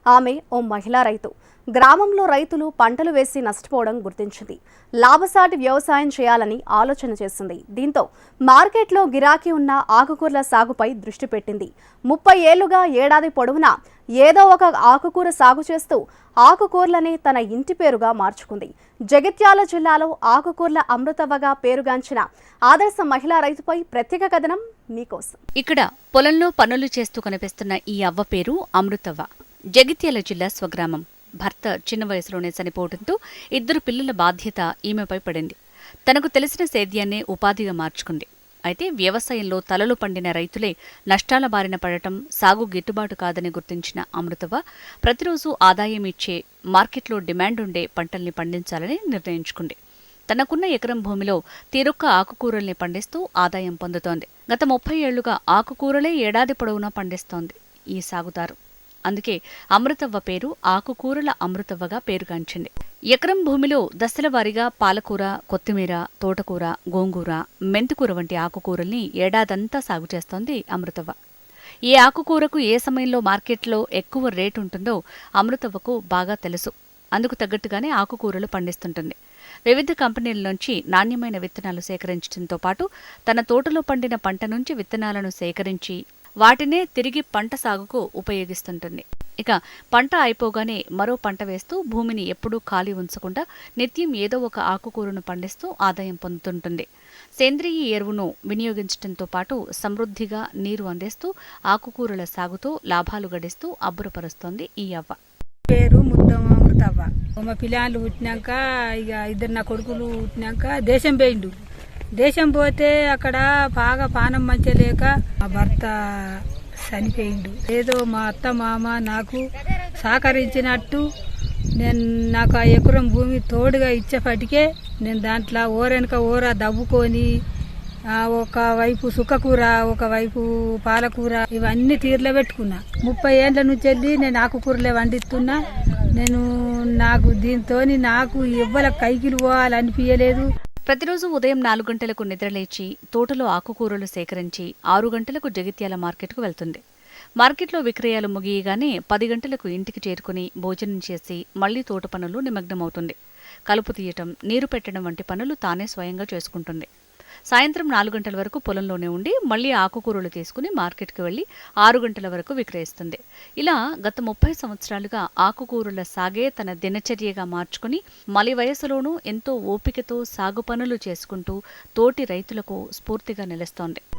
ఆమె ఓ మహిళా రైతు. గ్రామంలో రైతులు పంటలు వేసి నష్టపోవడం గుర్తించింది. లాభసాటి వ్యవసాయం చేయాలని ఆలోచన చేసింది. దీంతో మార్కెట్లో గిరాకీ ఉన్న ఆకుకూరల సాగుపై దృష్టి పెట్టింది. 30 ఏళ్లుగా ఏడాది పొడవునా ఏదో ఒక ఆకుకూర సాగు చేస్తూ ఆకుకూరలనే తన ఇంటి పేరుగా మార్చుకుంది. జగిత్యాల జిల్లాలో ఆకుకూరల అమృతవ్వగా పేరుగాంచిన ఆదర్శ మహిళా రైతుపై ప్రత్యేక కథనం మీకోసం. ఇక్కడ పొలంలో పనులు చేస్తూ కనిపిస్తున్న ఈ అవ్వ పేరు అమృతవ్వ. జగిత్యాల జిల్లా స్వగ్రామం. భర్త చిన్న వయసులోనే చనిపోవడంతో 2 పిల్లల బాధ్యత ఈమెపై పడింది. తనకు తెలిసిన సేద్యాన్నే ఉపాధిగా మార్చుకుంది. అయితే వ్యవసాయంలో తలలు పండిన రైతులే నష్టాల బారిన పడటం, సాగు గిట్టుబాటు కాదని గుర్తించిన అమృతవ్వ ప్రతిరోజు ఆదాయం ఇచ్చే, మార్కెట్లో డిమాండ్ ఉండే పంటల్ని పండించాలని నిర్ణయించుకుంది. తనకున్న ఎకరం భూమిలో తీరొక్క ఆకుకూరల్ని పండిస్తూ ఆదాయం పొందుతోంది. గత 30 ఏళ్లుగా ఆకుకూరలే ఏడాది పొడవునా పండిస్తోంది ఈ సాగుదారు. అందుకే అమృతవ్వ పేరు ఆకుకూరల అమృతవ్వగా పేరుగాంచింది. ఎకరం భూమిలో దశలవారీగా పాలకూర, కొత్తిమీర, తోటకూర, గోంగూర, మెంతికూర వంటి ఆకుకూరల్ని ఏడాదంతా సాగు చేస్తోంది అమృతవ్వ. ఏ ఆకుకూరకు ఏ సమయంలో మార్కెట్లో ఎక్కువ రేటు ఉంటుందో అమృతవ్వకు బాగా తెలుసు. అందుకు తగ్గట్టుగానే ఆకుకూరలు పండిస్తుంటుంది. వివిధ కంపెనీల నుంచి నాణ్యమైన విత్తనాలు సేకరించడంతో పాటు తన తోటలో పండిన పంట నుంచి విత్తనాలను సేకరించి వాటినే తిరిగి పంట సాగుకు ఉపయోగిస్తుంటుంది. ఇక పంట అయిపోగానే మరో పంట వేస్తూ భూమిని ఎప్పుడూ ఖాళీ ఉంచకుండా నిత్యం ఏదో ఒక ఆకుకూరను పండిస్తూ ఆదాయం పొందుతుంటుంది. సేంద్రియ ఎరువును వినియోగించడంతో పాటు సమృద్ధిగా నీరు అందిస్తూ ఆకుకూరల సాగుతో లాభాలు గడిస్తూ అబ్బురపరుస్తోంది ఈ అవ్వ. పేరు ముద్దమ్మ అమృతవ్వ. మా పిల్లలు పుట్టినాక ఇక 2 నా కొడుకులు పుట్టినాక దేశం పోయిండు. దేశం పోతే అక్కడ బాగా పానం మంచిగా లేక మా భర్త చనిపోయిండు. ఏదో మా అత్త మామ నాకు సహకరించినట్టు నాకు ఆ ఎకరం భూమి తోడుగా ఇచ్చేపటికే నేను దాంట్లో ఓరెనక ఓర దవ్వుకొని ఒకవైపు సుక్కకూర, ఒకవైపు పాలకూర ఇవన్నీ తీర్లో పెట్టుకున్నా. 30 ఏళ్ల నుంచి వెళ్ళి నేను ఆకుకూరలే వండిస్తున్నా. నాకు దీంతో నాకు ఎవ్వల కైకిలు పోవాలనిపించలేదు. ప్రతిరోజు ఉదయం 4 గంటలకు నిద్రలేచి తోటలో ఆకుకూరలు సేకరించి 6 గంటలకు జగిత్యాల మార్కెట్కు వెళ్తుంది. మార్కెట్లో విక్రయాలు ముగియగానే 10 గంటలకు ఇంటికి చేరుకుని భోజనం చేసి మళ్లీ తోట పనులు నిమగ్నమవుతుంది. కలుపు తీయటం, నీరు పెట్టడం వంటి పనులు తానే స్వయంగా చేసుకుంటుంది. సాయంత్రం 4 గంటల వరకు పొలంలోనే ఉండి మళ్లీ ఆకుకూరలు తీసుకుని మార్కెట్కి వెళ్లి 6 గంటల వరకు విక్రయిస్తుంది. ఇలా గత 30 సంవత్సరాలుగా ఆకుకూరల సాగే తన దినచర్యగా మార్చుకుని మలి వయసులోనూ ఎంతో ఓపికతో సాగు పనులు చేసుకుంటూ తోటి రైతులకు స్ఫూర్తిగా నిలుస్తోంది.